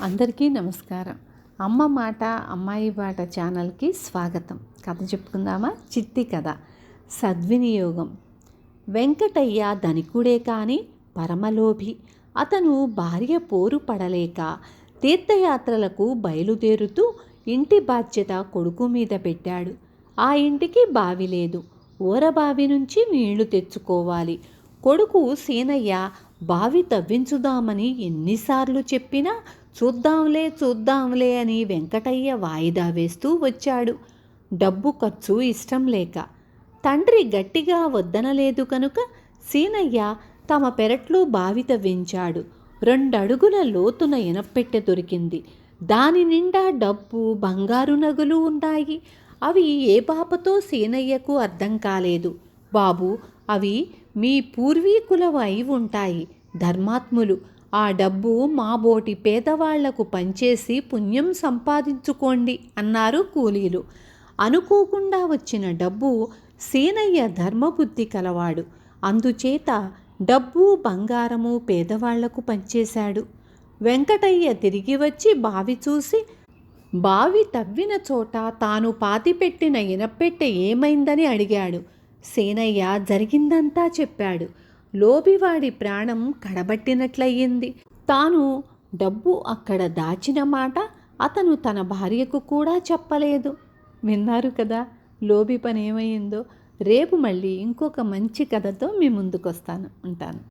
అందరికీ నమస్కారం. అమ్మ మాట అమ్మాయి బాట ఛానల్కి స్వాగతం. కథ చెప్పుకుందామా? చిట్టి కథ. సద్వినియోగం. వెంకటయ్య ధనికుడే కాని పరమలోభి. అతను భార్య పోరు పడలేక తీర్థయాత్రలకు బయలుదేరుతూ ఇంటి బాధ్యత కొడుకు మీద పెట్టాడు. ఆ ఇంటికి బావి లేదు. ఊరబావి నుంచి నీళ్లు తెచ్చుకోవాలి. కొడుకు సీనయ్య బావి తవ్వించుదామని ఎన్నిసార్లు చెప్పినా చూద్దాంలే అని వెంకటయ్య వాయిదా వేస్తూ వచ్చాడు. డబ్బు ఖర్చు ఇష్టం లేక. తండ్రి గట్టిగా వద్దనలేదు కనుక సీనయ్య తమ పెరట్లో బావి తవ్వించాడు. 2 అడుగుల లోతున ఇనప్పెట్టె దొరికింది. దాని నిండా డబ్బు, బంగారు నగలు ఉన్నాయి. అవి ఏ పాపతో సీనయ్యకు అర్థం కాలేదు. బాబు, అవి మీ పూర్వీకులవి అయి ఉంటాయి. ధర్మాత్ములు. ఆ డబ్బు మా బోటి పేదవాళ్లకు పంచేసి పుణ్యం సంపాదించుకోండి అన్నారు కూలీలు. అనుకోకుండా వచ్చిన డబ్బు సీనయ్య ధర్మబుద్ధి కలవాడు. అందుచేత డబ్బు, బంగారము పేదవాళ్లకు పంచేశాడు. వెంకటయ్య తిరిగి వచ్చి బావి చూసి, బావి తవ్విన చోట తాను పాతిపెట్టిన ఇనప్పెట్టె ఏమైందని అడిగాడు. సీనయ్య జరిగిందంతా చెప్పాడు. లోబివాడి ప్రాణం కడబట్టినట్లయింది. తాను డబ్బు అక్కడ దాచిన మాట అతను తన భార్యకు కూడా చెప్పలేదు. విన్నారు కదా లోబి పని ఏమైందో. రేపు మళ్ళీ ఇంకొక మంచి కథతో మీ ముందుకొస్తాను. ఉంటాను.